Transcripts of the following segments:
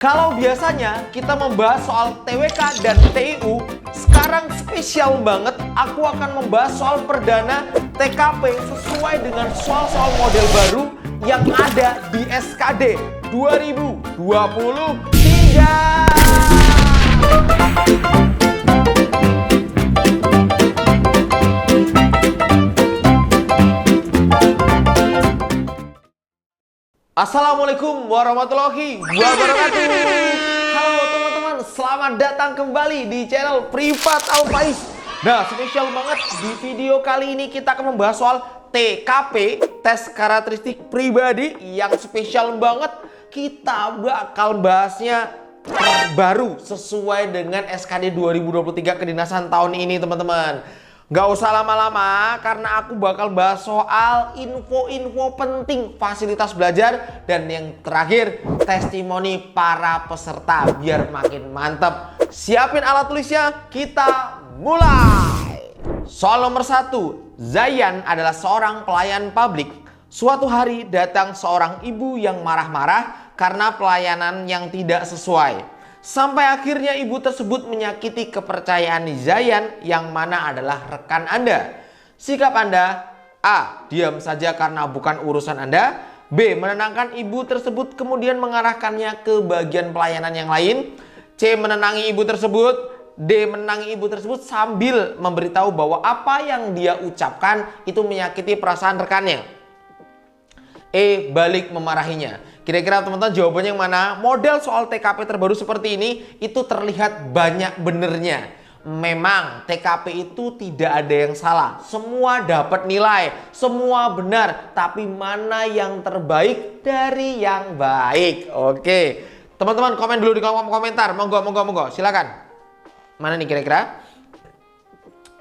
Kalau biasanya kita membahas soal TWK dan TIU, sekarang spesial banget aku akan membahas soal perdana TKP sesuai dengan soal-soal model baru yang ada di SKD 2023. Assalamualaikum warahmatullahi wabarakatuh. Halo teman-teman, selamat datang kembali di channel Privat Alfaiz. Nah, spesial banget di video kali ini kita akan membahas soal TKP, tes karakteristik pribadi, yang spesial banget. Kita bakal bahasnya terbaru sesuai dengan SKD 2023 kedinasan tahun ini, teman-teman. Gak usah lama-lama karena aku bakal bahas soal info-info penting fasilitas belajar dan yang terakhir testimoni para peserta biar makin mantap. Siapin alat tulisnya, kita mulai. Soal nomor 1, Zayan adalah seorang pelayan publik. Suatu hari datang seorang ibu yang marah-marah karena pelayanan yang tidak sesuai. Sampai akhirnya ibu tersebut menyakiti kepercayaan Zayan yang mana adalah rekan Anda. Sikap Anda: A. Diam saja karena bukan urusan Anda. B. Menenangkan ibu tersebut kemudian mengarahkannya ke bagian pelayanan yang lain. C. Menenangi ibu tersebut. D. Menenangi ibu tersebut sambil memberitahu bahwa apa yang dia ucapkan itu menyakiti perasaan rekannya. E. Balik memarahinya. Kira-kira teman-teman jawabannya yang mana? Model soal TKP terbaru seperti ini itu terlihat banyak benernya. Memang TKP itu tidak ada yang salah. Semua dapat nilai, semua benar. Tapi mana yang terbaik dari yang baik? Oke, teman-teman komen dulu di kolom komentar. Monggo, silakan. Mana nih kira-kira?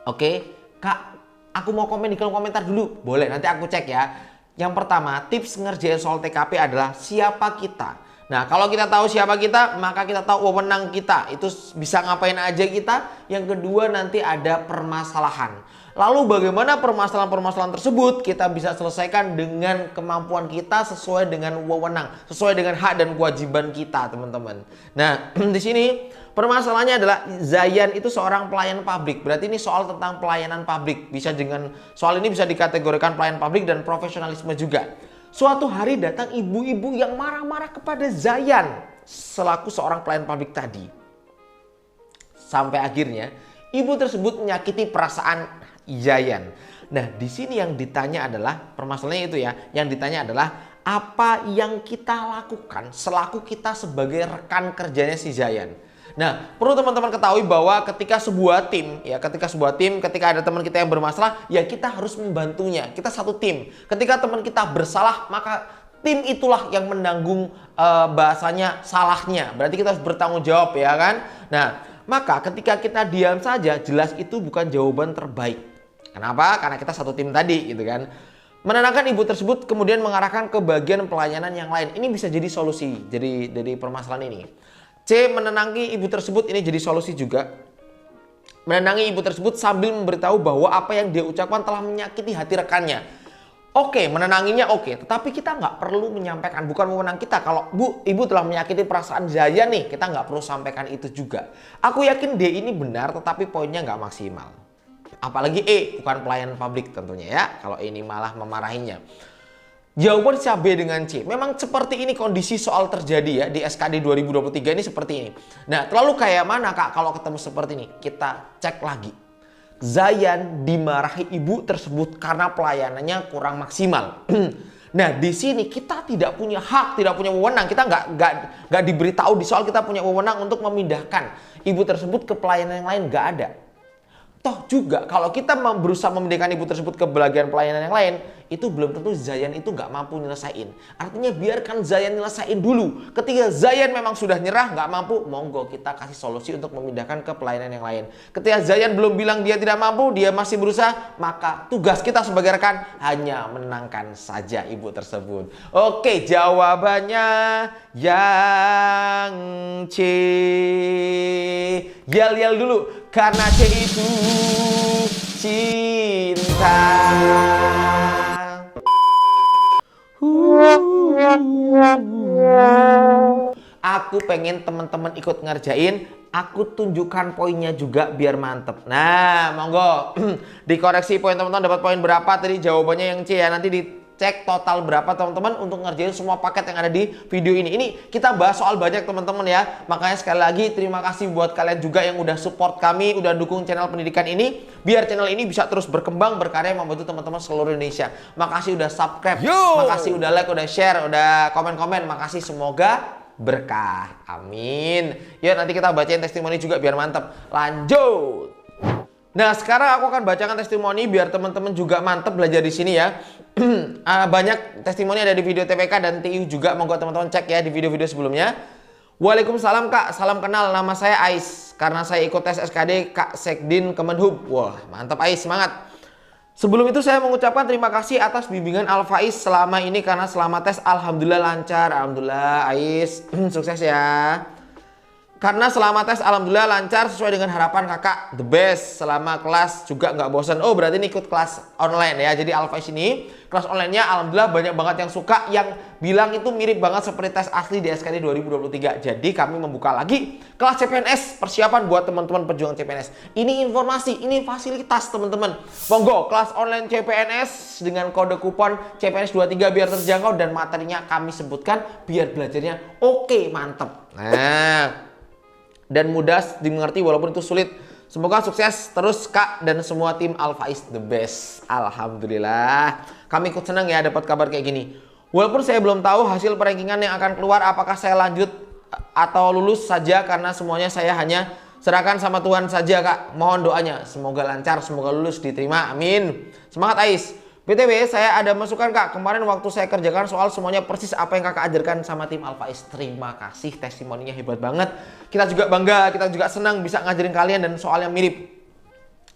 Oke, Kak, aku mau komen di kolom komentar dulu. Boleh, nanti aku cek ya. Yang pertama, tips ngerjain soal TKP adalah siapa kita. Nah, kalau kita tahu siapa kita, maka kita tahu wewenang kita. Itu bisa ngapain aja kita. Yang kedua, nanti ada permasalahan. Lalu bagaimana permasalahan-permasalahan tersebut kita bisa selesaikan dengan kemampuan kita sesuai dengan wewenang, sesuai dengan hak dan kewajiban kita, teman-teman. Nah, di sini permasalahannya adalah Zayan itu seorang pelayan publik. Berarti ini soal tentang pelayanan publik. Bisa dengan soal ini bisa dikategorikan pelayan publik dan profesionalisme juga. Suatu hari datang ibu-ibu yang marah-marah kepada Zayan selaku seorang pelayan publik tadi. Sampai akhirnya ibu tersebut menyakiti perasaan Zayan. Nah, di sini yang ditanya adalah permasalahannya itu ya. Yang ditanya adalah apa yang kita lakukan selaku kita sebagai rekan kerjanya si Zayan. Nah, perlu teman-teman ketahui bahwa ketika ada teman kita yang bermasalah, ya kita harus membantunya. Kita satu tim. Ketika teman kita bersalah, maka tim itulah yang menanggung bahasanya salahnya. Berarti kita harus bertanggung jawab, ya kan? Nah, maka ketika kita diam saja, jelas itu bukan jawaban terbaik. Kenapa? Karena kita satu tim tadi, gitu kan? Menenangkan ibu tersebut kemudian mengarahkan ke bagian pelayanan yang lain. Ini bisa jadi solusi dari permasalahan ini. C. Menenangi ibu tersebut, ini jadi solusi juga. Menenangi ibu tersebut sambil memberitahu bahwa apa yang dia ucapkan telah menyakiti hati rekannya. Oke, menenanginya oke, tetapi kita nggak perlu menyampaikan, bukan wewenang kita. Kalau ibu telah menyakiti perasaan Zayan nih, kita nggak perlu sampaikan itu juga. Aku yakin D ini benar, tetapi poinnya nggak maksimal. Apalagi E, bukan pelayan publik tentunya ya. Kalau ini malah memarahinya. Jawaban bisa B dengan C. Memang seperti ini kondisi soal terjadi ya di SKD 2023 ini seperti ini. Nah, terlalu kayak mana Kak kalau ketemu seperti ini? Kita cek lagi. Zayan dimarahi ibu tersebut karena pelayanannya kurang maksimal. Nah, di sini kita tidak punya hak, tidak punya wewenang. Kita nggak diberitahu di soal kita punya wewenang untuk memindahkan ibu tersebut ke pelayanan yang lain, nggak ada. Toh juga kalau kita berusaha memindahkan ibu tersebut ke bagian pelayanan yang lain, itu belum tentu Zayan itu nggak mampu nyelesain. Artinya biarkan Zayan nyelesain dulu. Ketika Zayan memang sudah nyerah, nggak mampu, monggo kita kasih solusi untuk memindahkan ke pelayanan yang lain. Ketika Zayan belum bilang dia tidak mampu, dia masih berusaha, maka tugas kita sebagai rekan hanya menenangkan saja ibu tersebut. Oke, jawabannya yang C. Yel-yel dulu. Karena C itu cinta. Aku pengen teman-teman ikut ngerjain. Aku tunjukkan poinnya juga biar mantep. Nah, monggo dikoreksi poin teman-teman, dapat poin berapa tadi, jawabannya yang C ya. Nanti dicek total berapa teman-teman untuk ngerjain semua paket yang ada di video ini. Ini kita bahas soal banyak teman-teman ya. Makanya sekali lagi terima kasih buat kalian juga yang udah support kami, udah dukung channel pendidikan ini biar channel ini bisa terus berkembang, berkarya, membantu teman-teman seluruh Indonesia. Makasih udah subscribe, makasih udah like, udah share, udah komen-komen. Makasih, semoga berkah. Amin. Yuk nanti kita bacain testimoni juga biar mantep. Lanjut. Nah, sekarang aku akan bacakan testimoni biar teman-teman juga mantep belajar di sini ya. Banyak testimoni ada di video TPK dan TIU juga. Monggo teman-teman cek ya di video-video sebelumnya. Waalaikumsalam Kak, salam kenal. Nama saya Ais. Karena saya ikut tes SKD Kak Sekdin Kemenhub. Wah, mantap Ais, semangat. Sebelum itu saya mengucapkan terima kasih atas bimbingan Al-Faiz selama ini karena selama tes alhamdulillah lancar. Alhamdulillah Ais, sukses ya. Karena selama tes alhamdulillah lancar sesuai dengan harapan kakak, the best. Selama kelas juga nggak bosan. Oh berarti ini ikut kelas online ya. Jadi Al-Faiz ini kelas online-nya alhamdulillah banyak banget yang suka, yang bilang itu mirip banget seperti tes asli di SKD 2023. Jadi kami membuka lagi kelas CPNS, persiapan buat teman-teman pejuang CPNS. Ini informasi, ini fasilitas teman-teman. Monggo kelas online CPNS dengan kode kupon CPNS 23 biar terjangkau dan materinya kami sebutkan biar belajarnya oke, mantep. Nah, dan mudah dimengerti walaupun itu sulit. Semoga sukses terus Kak dan semua tim Al-Faiz, the best. Alhamdulillah. Kami ikut senang ya dapat kabar kayak gini. Walaupun saya belum tahu hasil perankingan yang akan keluar, apakah saya lanjut atau lulus saja, karena semuanya saya hanya serahkan sama Tuhan saja Kak. Mohon doanya. Semoga lancar, semoga lulus, diterima. Amin. Semangat Ais. BTW saya ada masukan Kak, kemarin waktu saya kerjakan soal semuanya persis apa yang Kakak ajarkan sama tim Al-Faiz. Terima kasih, testimoninya hebat banget. Kita juga bangga, kita juga senang bisa ngajarin kalian dan soalnya mirip.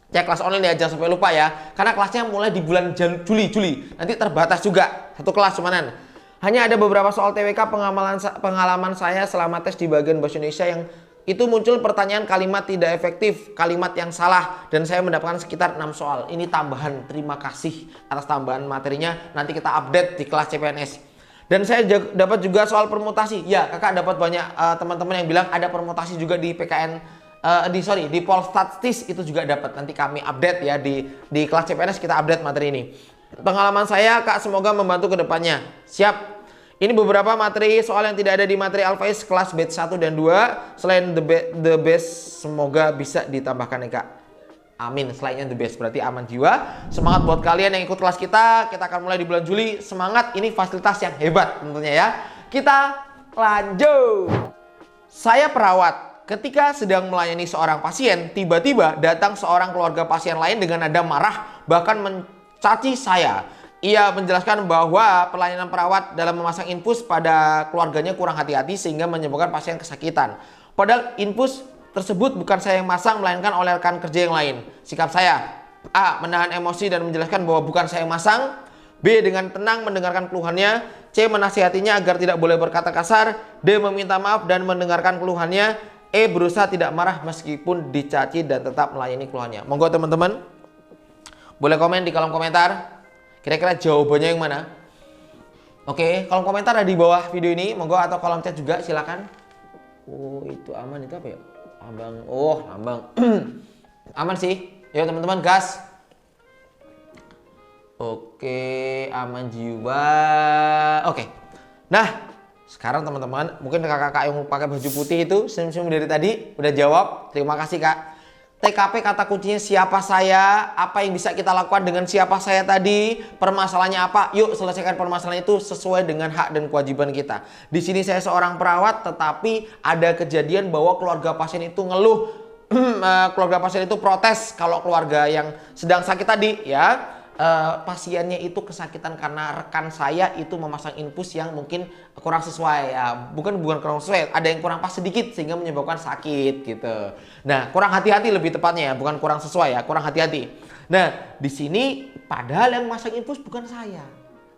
Cek kelas online ya, jangan sampai lupa ya. Karena kelasnya mulai di bulan Juli. Nanti terbatas juga, satu kelas cumanan. Hanya ada beberapa soal TWK pengalaman saya selama tes di bagian bahasa Indonesia yang itu muncul pertanyaan kalimat tidak efektif, kalimat yang salah, dan saya mendapatkan sekitar 6 soal. Ini tambahan, terima kasih atas tambahan materinya. Nanti kita update di kelas CPNS. Dan saya dapat juga soal permutasi. Ya, kakak dapat banyak teman-teman yang bilang ada permutasi juga di PKN, di Polstatistik itu juga dapat. Nanti kami update ya di kelas CPNS, kita update materi ini. Pengalaman saya Kak, semoga membantu ke depannya. Siap. Ini beberapa materi soal yang tidak ada di materi Al-Faiz kelas batch 1 dan 2. Selain the best, semoga bisa ditambahkan ya Kak. Amin. Selainnya the best berarti aman jiwa. Semangat buat kalian yang ikut kelas kita. Kita akan mulai di bulan Juli. Semangat, ini fasilitas yang hebat tentunya ya. Kita lanjut. Saya perawat. Ketika sedang melayani seorang pasien, tiba-tiba datang seorang keluarga pasien lain dengan nada marah, bahkan mencaci saya. Ia menjelaskan bahwa pelayanan perawat dalam memasang infus pada keluarganya kurang hati-hati sehingga menyebabkan pasien kesakitan. Padahal infus tersebut bukan saya yang masang, melainkan oleh rekan kerja yang lain. Sikap saya: A. Menahan emosi dan menjelaskan bahwa bukan saya yang masang. B. Dengan tenang mendengarkan keluhannya. C. Menasihatinya agar tidak boleh berkata kasar. D. Meminta maaf dan mendengarkan keluhannya. E. Berusaha tidak marah meskipun dicaci dan tetap melayani keluhannya. Monggo teman-teman, boleh komen di kolom komentar. Kira-kira jawabannya yang mana? Oke, kolom komentar ada di bawah video ini. Monggo, atau kolom chat juga silakan. Oh, itu aman, itu apa ya? Abang. Oh, abang. Aman sih. Yuk teman-teman, gas. Oke, aman jiwa. Oke. Nah, sekarang teman-teman, mungkin kakak-kakak yang pakai baju putih itu senyum-senyum dari tadi udah jawab. Terima kasih Kak. TKP kata kuncinya siapa saya, apa yang bisa kita lakukan dengan siapa saya tadi, permasalahannya apa, yuk selesaikan permasalahan itu sesuai dengan hak dan kewajiban kita. Di sini saya seorang perawat, tetapi ada kejadian bahwa keluarga pasien itu ngeluh, keluarga pasien itu protes kalau keluarga yang sedang sakit tadi ya, pasiennya itu kesakitan karena rekan saya itu memasang infus yang mungkin kurang sesuai ya, bukan kurang sesuai, ada yang kurang pas sedikit sehingga menyebabkan sakit gitu. Nah, kurang hati-hati lebih tepatnya ya, bukan kurang sesuai ya, kurang hati-hati. Nah, di sini padahal yang masang infus bukan saya.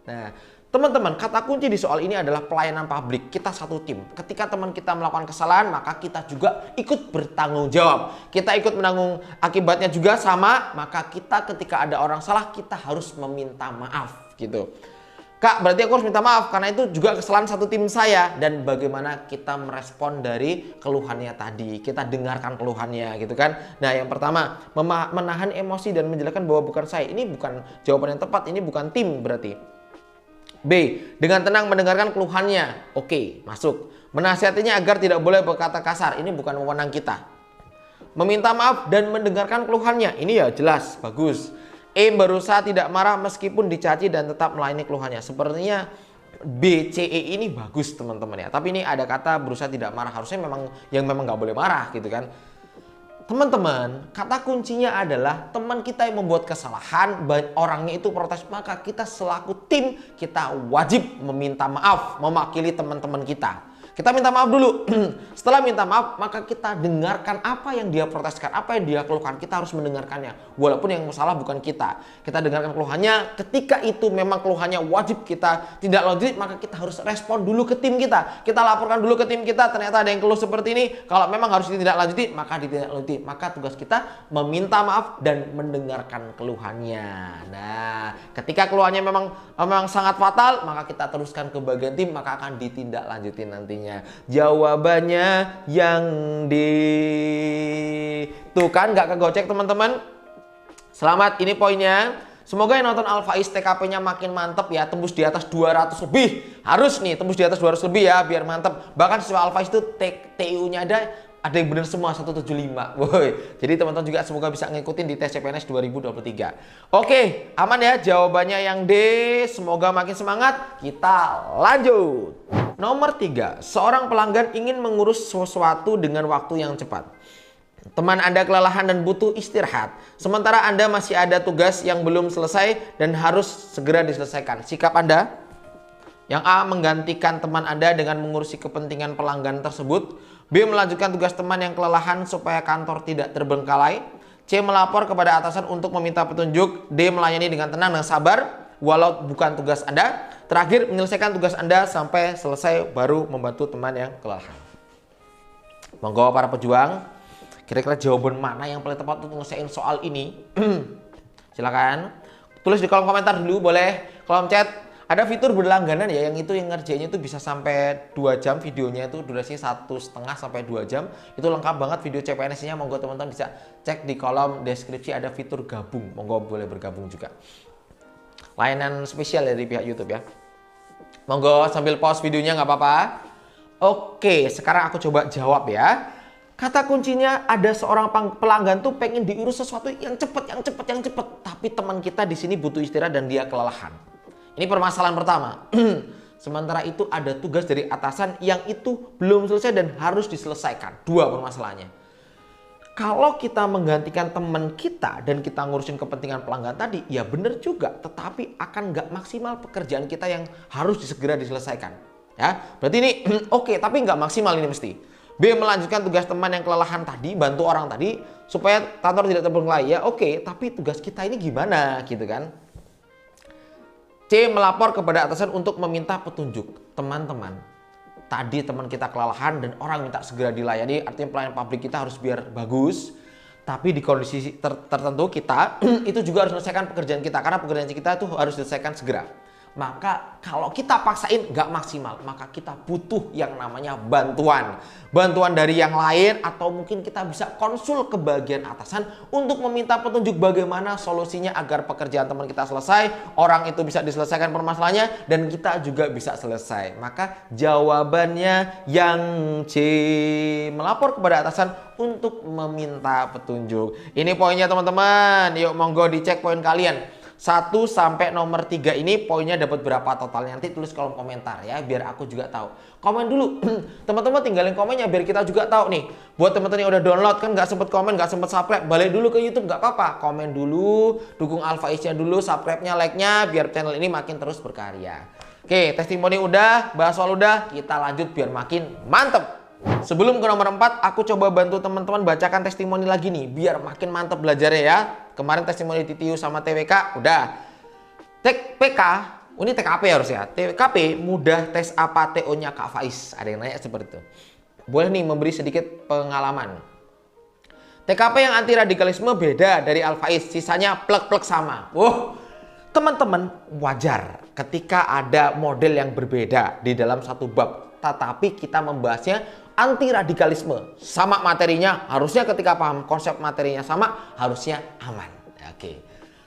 Nah, teman-teman, kata kunci di soal ini adalah pelayanan publik. Kita satu tim. Ketika teman kita melakukan kesalahan, maka kita juga ikut bertanggung jawab. Kita ikut menanggung akibatnya juga sama, maka kita ketika ada orang salah, kita harus meminta maaf gitu. Kak, berarti aku harus minta maaf karena itu juga kesalahan satu tim saya. Dan bagaimana kita merespon dari keluhannya tadi. Kita dengarkan keluhannya gitu kan. Nah, yang pertama, menahan emosi dan menjelaskan bahwa bukan saya. Ini bukan jawaban yang tepat, ini bukan tim berarti. B, dengan tenang mendengarkan keluhannya. Oke, masuk. Menasihatinya agar tidak boleh berkata kasar. Ini bukan wewenang kita. Meminta maaf dan mendengarkan keluhannya. Ini ya jelas, bagus. E, berusaha tidak marah meskipun dicaci dan tetap melayani keluhannya. Sepertinya B, C, E ini bagus teman-teman ya. Tapi ini ada kata berusaha tidak marah. Harusnya memang nggak boleh marah gitu kan. Teman-teman, kata kuncinya adalah teman kita yang membuat kesalahan, orangnya itu protes, maka kita selaku tim, kita wajib meminta maaf, mewakili teman-teman kita. Kita minta maaf dulu. Setelah minta maaf, maka kita dengarkan apa yang dia proteskan, apa yang dia keluhkan. Kita harus mendengarkannya. Walaupun yang salah bukan kita. Kita dengarkan keluhannya. Ketika itu memang keluhannya wajib kita tidak lanjut, maka kita harus respon dulu ke tim kita. Kita laporkan dulu ke tim kita. Ternyata ada yang keluh seperti ini. Kalau memang harus ditindaklanjuti, maka ditindaklanjuti. Maka tugas kita meminta maaf dan mendengarkan keluhannya. Nah, ketika keluhannya memang sangat fatal, maka kita teruskan ke bagian tim, maka akan ditindaklanjuti nantinya. Jawabannya yang di tuh kan nggak kegocek teman-teman. Selamat, ini poinnya. Semoga yang nonton Alfaiz TKP-nya makin mantep ya, tembus di atas 200 lebih. Harus nih tembus di atas 200 lebih ya biar mantep. Bahkan siswa Alfaiz itu TU-nya ada yang benar semua 175. Woi. Jadi teman-teman juga semoga bisa ngikutin di tes CPNS 2023. Oke, aman ya jawabannya yang D. Semoga makin semangat. Kita lanjut. Nomor 3, seorang pelanggan ingin mengurus sesuatu dengan waktu yang cepat. Teman Anda kelelahan dan butuh istirahat. Sementara Anda masih ada tugas yang belum selesai dan harus segera diselesaikan. Sikap Anda? Yang A, menggantikan teman Anda dengan mengurusi kepentingan pelanggan tersebut. B, melanjutkan tugas teman yang kelelahan supaya kantor tidak terbengkalai. C, melapor kepada atasan untuk meminta petunjuk. D, melayani dengan tenang dan sabar walau bukan tugas Anda. Terakhir, menyelesaikan tugas Anda sampai selesai baru membantu teman yang kelelahan. Monggo para pejuang, kira-kira jawaban mana yang paling tepat untuk nyelesain soal ini? Silakan tulis di kolom komentar dulu, boleh kolom chat. Ada fitur berlangganan ya, yang ngerjainnya itu bisa sampai 2 jam videonya, itu durasinya 1,5 sampai 2 jam. Itu lengkap banget video CPNS-nya. Monggo teman-teman bisa cek di kolom deskripsi, ada fitur gabung. Monggo boleh bergabung juga. Layanan spesial dari pihak YouTube ya. Monggo sambil pause videonya nggak apa-apa. Oke, sekarang aku coba jawab ya. Kata kuncinya ada seorang pelanggan tuh pengen diurus sesuatu yang cepet. Tapi teman kita di sini butuh istirahat dan dia kelelahan. Ini permasalahan pertama. Sementara itu ada tugas dari atasan yang itu belum selesai dan harus diselesaikan. 2 permasalahannya. Kalau kita menggantikan teman kita dan kita ngurusin kepentingan pelanggan tadi, ya bener juga. Tetapi akan nggak maksimal pekerjaan kita yang harus segera diselesaikan. Ya, berarti ini oke, tapi nggak maksimal ini mesti. B, melanjutkan tugas teman yang kelelahan tadi, bantu orang tadi supaya kantor tidak terbengkalai. Ya oke, tapi tugas kita ini gimana gitu kan? C, melapor kepada atasan untuk meminta petunjuk. Teman-teman, tadi teman kita kelelahan dan orang minta segera dilayani, artinya pelayanan publik kita harus biar bagus. Tapi di kondisi tertentu kita itu juga harus selesaikan pekerjaan kita, karena pekerjaan kita itu harus diselesaikan segera. Maka kalau kita paksain nggak maksimal, maka kita butuh yang namanya bantuan. Bantuan dari yang lain, atau mungkin kita bisa konsul ke bagian atasan untuk meminta petunjuk bagaimana solusinya agar pekerjaan teman kita selesai, orang itu bisa diselesaikan permasalahannya, dan kita juga bisa selesai. Maka jawabannya yang C, melapor kepada atasan untuk meminta petunjuk. Ini poinnya teman-teman. Yuk monggo dicek poin kalian. 1 sampai nomor 3 ini poinnya dapat berapa totalnya, nanti tulis kolom komentar ya biar aku juga tahu. Komen dulu teman-teman, tinggalin komennya biar kita juga tahu nih. Buat teman-teman yang udah download kan nggak sempet komen, nggak sempet subscribe, balik dulu ke YouTube nggak apa-apa, komen dulu, dukung Alfaiznya dulu, subscribe-nya, like-nya biar channel ini makin terus berkarya. Oke, testimoni udah, bahas soal udah, kita lanjut biar makin mantep. Sebelum ke nomor 4, aku coba bantu teman-teman bacakan testimoni lagi nih biar makin mantep belajarnya ya. Kemarin testimoni di TIU sama TWK udah. TPK, ini TKP harus ya. TKP mudah tes apa TO-nya Kak Faiz. Ada yang nanya seperti itu. Boleh nih memberi sedikit pengalaman. TKP yang anti radikalisme beda dari Al Faiz, sisanya plek-plek sama. Teman-teman, wajar ketika ada model yang berbeda di dalam satu bab, tetapi kita membahasnya anti radikalisme. Sama materinya, harusnya ketika paham konsep materinya sama, harusnya aman. Oke.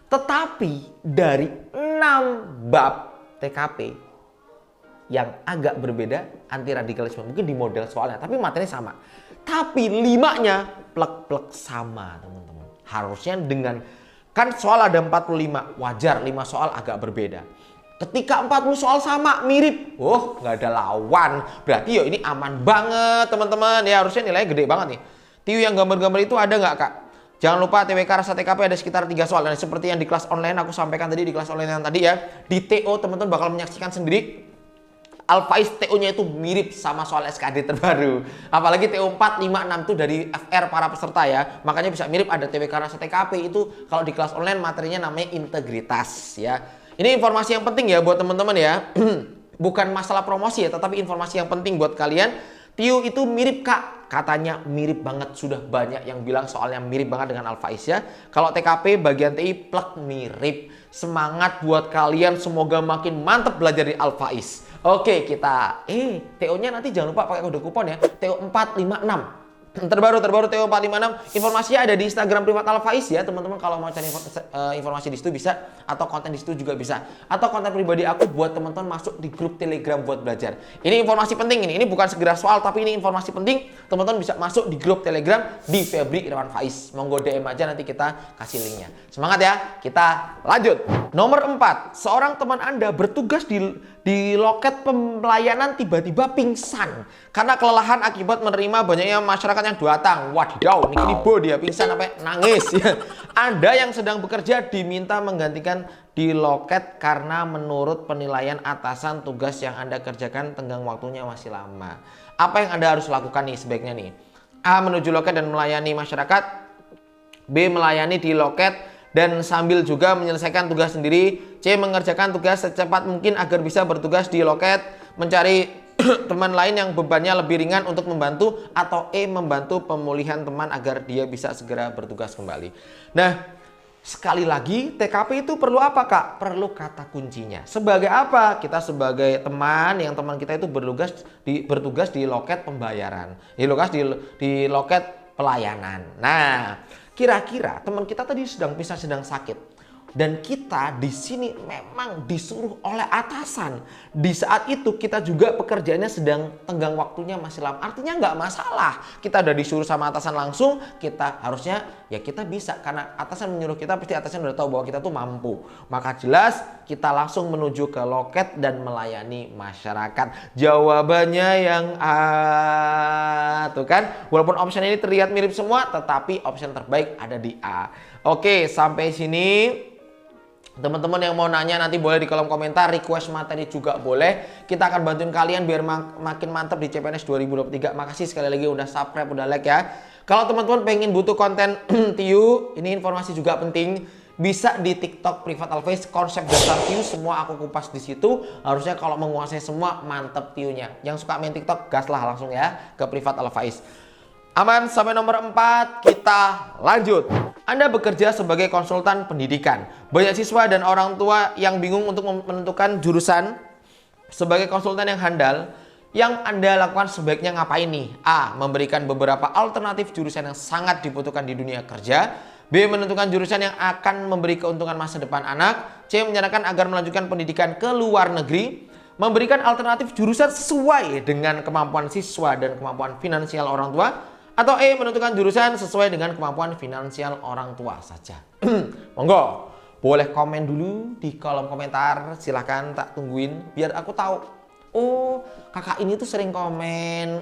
Tetapi dari 6 bab TKP yang agak berbeda anti radikalisme, mungkin di model soalnya, tapi materinya sama. Tapi 5-nya plek-plek sama, teman-teman. Harusnya dengan, kan soal ada 45, wajar 5 soal agak berbeda. Ketika 40 soal sama, mirip, nggak ada lawan. Berarti yo ini aman banget, teman-teman. Ya harusnya nilainya gede banget nih. Tiu yang gambar-gambar itu ada nggak, Kak? Jangan lupa TWK rasa TKP ada sekitar 3 soal. Dan seperti yang di kelas online aku sampaikan tadi, di kelas online yang tadi ya, di TO teman-teman bakal menyaksikan sendiri. Al-Faiz TO-nya itu mirip sama soal SKD terbaru. Apalagi TO 4, 5, 6 itu dari FR para peserta ya. Makanya bisa mirip, ada TWK rasa TKP itu kalau di kelas online materinya namanya integritas ya. Ini informasi yang penting ya buat teman-teman ya. Bukan masalah promosi ya, tetapi informasi yang penting buat kalian. Tiu itu mirip, Kak. Katanya mirip banget, sudah banyak yang bilang soalnya mirip banget dengan Al-Faiz ya. Kalau TKP bagian TI plek mirip. Semangat buat kalian, semoga makin mantep belajar di Al-Faiz. Oke, kita TO-nya nanti jangan lupa pakai kode kupon ya. TO 456. Terbaru TO 456. Informasinya ada di Instagram privat Al-Faiz ya, teman-teman. Kalau mau cari informasi di situ bisa, atau konten di situ juga bisa. Atau konten pribadi aku buat teman-teman masuk di grup Telegram buat belajar. Ini informasi penting ini. Ini bukan segera soal, tapi ini informasi penting. Teman-teman bisa masuk di grup Telegram di Febri Irwan Faiz. Monggo DM aja, nanti kita kasih linknya. Semangat ya. Kita lanjut. Nomor 4. Seorang teman Anda bertugas di loket pelayanan tiba-tiba pingsan karena kelelahan akibat menerima banyaknya masyarakat yang datang. Wadidaw, ini dia pingsan sampai nangis. Anda yang sedang bekerja diminta menggantikan di loket karena menurut penilaian atasan tugas yang Anda kerjakan tenggang waktunya masih lama. Apa yang Anda harus lakukan nih sebaiknya nih? A. Menuju loket dan melayani masyarakat. B. Melayani di loket dan sambil juga menyelesaikan tugas sendiri. C. Mengerjakan tugas secepat mungkin agar bisa bertugas di loket, mencari teman lain yang bebannya lebih ringan untuk membantu. Atau E. Membantu pemulihan teman agar dia bisa segera bertugas kembali. Nah, sekali lagi TKP itu perlu apa, Kak? Perlu kata kuncinya. Sebagai apa? Kita sebagai teman, yang teman kita itu bertugas di loket pembayaran, di loket pelayanan. Nah, kira-kira teman kita tadi sedang sakit dan kita di sini memang disuruh oleh atasan. Di saat itu kita juga pekerjaannya sedang tenggang waktunya masih lama. Artinya nggak masalah. Kita udah disuruh sama atasan langsung, kita harusnya ya kita bisa, karena atasan menyuruh kita pasti atasan udah tahu bahwa kita tuh mampu. Maka jelas kita langsung menuju ke loket dan melayani masyarakat. Jawabannya yang A, tuh kan. Walaupun option ini terlihat mirip semua, tetapi option terbaik ada di A. Oke, sampai sini. Teman-teman yang mau nanya nanti boleh di kolom komentar, request materi juga boleh. Kita akan bantuin kalian biar makin mantap di CPNS 2023. Makasih sekali lagi udah subscribe, udah like ya. Kalau teman-teman pengen butuh konten TIU, ini informasi juga penting. Bisa di TikTok privat Al-Faiz, konsep dasar TIU semua aku kupas di situ. Harusnya kalau menguasai semua mantep TIU-nya. Yang suka main TikTok gas lah langsung ya ke privat Al-Faiz. Aman, sampai nomor 4 kita lanjut. Anda bekerja sebagai konsultan pendidikan. Banyak siswa dan orang tua yang bingung untuk menentukan jurusan. Sebagai konsultan yang handal, yang Anda lakukan sebaiknya ngapain nih? A. Memberikan beberapa alternatif jurusan yang sangat dibutuhkan di dunia kerja. B. Menentukan jurusan yang akan memberi keuntungan masa depan anak. C. Menyarankan agar melanjutkan pendidikan ke luar negeri. Memberikan alternatif jurusan sesuai dengan kemampuan siswa dan kemampuan finansial orang tua. Atau E. Menentukan jurusan sesuai dengan kemampuan finansial orang tua saja. Monggo, boleh komen dulu di kolom komentar. Silahkan, tak tungguin biar aku tahu. Oh, kakak ini tuh sering komen.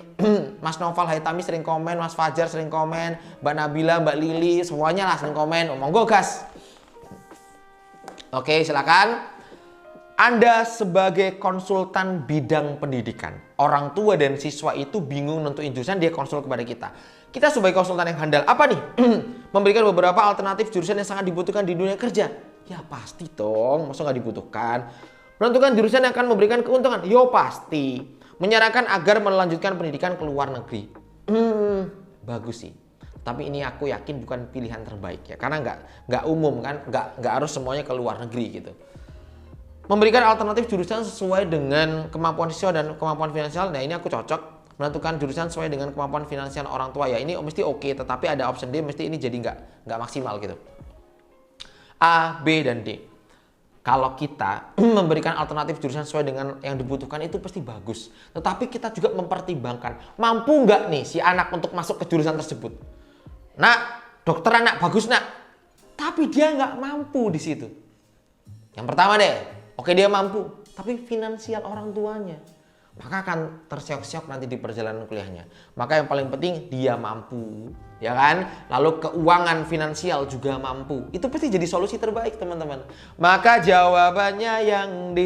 Mas Noval Haitami sering komen, Mas Fajar sering komen, Mbak Nabila, Mbak Lili, semuanya lah sering komen. Oh, monggo gas. Oke, silakan. Anda sebagai konsultan bidang pendidikan, orang tua dan siswa itu bingung nentuin jurusan, dia konsul kepada kita. Kita sebagai konsultan yang handal, apa nih? Memberikan beberapa alternatif jurusan yang sangat dibutuhkan di dunia kerja. Ya pasti dong, masa nggak dibutuhkan. Menentukan jurusan yang akan memberikan keuntungan, yo pasti. Menyarankan agar melanjutkan pendidikan ke luar negeri. Bagus sih. Tapi ini aku yakin bukan pilihan terbaik ya, karena nggak umum kan, nggak harus semuanya ke luar negeri gitu. Memberikan alternatif jurusan sesuai dengan kemampuan siswa dan kemampuan finansial. Nah ini aku cocok. Menentukan jurusan sesuai dengan kemampuan finansial orang tua ya, ini mesti oke, tetapi ada option D, mesti ini jadi nggak maksimal gitu. A, B, dan D. Kalau kita memberikan alternatif jurusan sesuai dengan yang dibutuhkan itu pasti bagus. Tetapi kita juga mempertimbangkan, mampu nggak nih si anak untuk masuk ke jurusan tersebut. Nak, dokter anak bagus nak, tapi dia nggak mampu di situ. Yang pertama deh, oke dia mampu, tapi finansial orang tuanya, maka akan terseok-seok nanti di perjalanan kuliahnya. Maka yang paling penting dia mampu, ya kan? Lalu keuangan finansial juga mampu. Itu pasti jadi solusi terbaik teman-teman. Maka jawabannya yang D.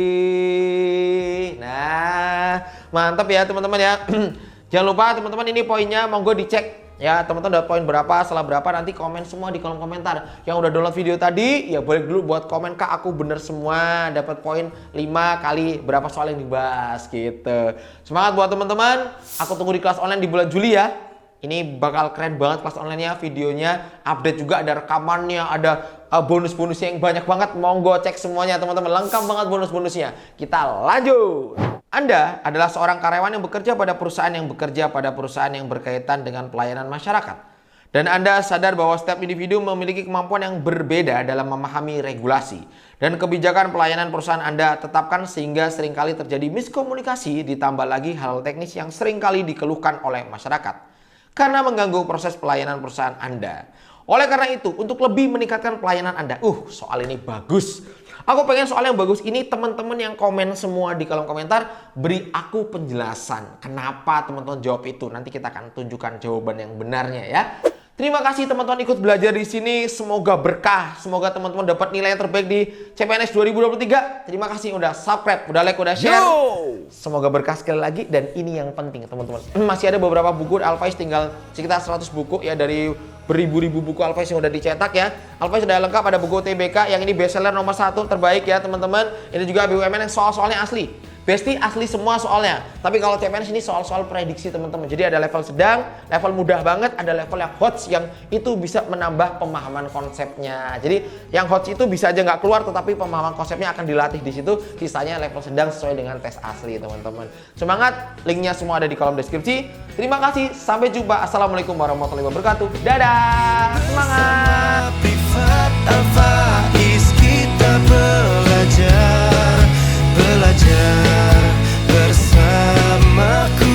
Nah, mantap ya teman-teman ya. Jangan lupa teman-teman, ini poinnya monggo dicek. Ya teman-teman, udah poin berapa, salah berapa, nanti komen semua di kolom komentar. Yang udah download video tadi, ya boleh dulu buat komen, Kak aku bener semua, dapat poin 5 kali berapa soal yang dibahas gitu. Semangat buat teman-teman, aku tunggu di kelas online di bulan Juli ya. Ini bakal keren banget kelas online-nya, videonya, update juga, ada rekamannya, ada bonus-bonusnya yang banyak banget. Monggo cek semuanya teman-teman, lengkap banget bonus-bonusnya. Kita lanjut. Anda adalah seorang karyawan yang bekerja pada perusahaan yang berkaitan dengan pelayanan masyarakat. Dan Anda sadar bahwa setiap individu memiliki kemampuan yang berbeda dalam memahami regulasi dan kebijakan pelayanan perusahaan Anda tetapkan, sehingga seringkali terjadi miskomunikasi, ditambah lagi hal teknis yang seringkali dikeluhkan oleh masyarakat karena mengganggu proses pelayanan perusahaan Anda. Oleh karena itu, untuk lebih meningkatkan pelayanan Anda, soal ini bagus. Aku pengen soal yang bagus ini, teman-teman yang komen semua di kolom komentar, beri aku penjelasan kenapa teman-teman jawab itu. Nanti kita akan tunjukkan jawaban yang benarnya ya. Terima kasih teman-teman ikut belajar di sini. Semoga berkah, semoga teman-teman dapat nilai yang terbaik di CPNS 2023. Terima kasih udah subscribe, udah like, udah share. Semoga berkah sekali lagi, dan ini yang penting teman-teman. Masih ada beberapa buku Alphais, tinggal sekitar 100 buku ya, dari beribu-ribu buku Alphais yang udah dicetak ya. Alphais sudah lengkap, ada buku TBK yang ini bestseller nomor 1 terbaik ya teman-teman. Ini juga BUMN yang soal-soalnya asli. Besti asli semua soalnya. Tapi kalau CPNS ini soal-soal prediksi teman-teman. Jadi ada level sedang, level mudah banget, ada level yang HOTS yang itu bisa menambah pemahaman konsepnya. Jadi yang HOTS itu bisa aja nggak keluar, tetapi pemahaman konsepnya akan dilatih di situ. Sisanya level sedang sesuai dengan tes asli teman-teman. Semangat, linknya semua ada di kolom deskripsi. Terima kasih, sampai jumpa. Assalamualaikum warahmatullahi wabarakatuh. Dadah, semangat. Privat Alphais, kita belajar bersamaku.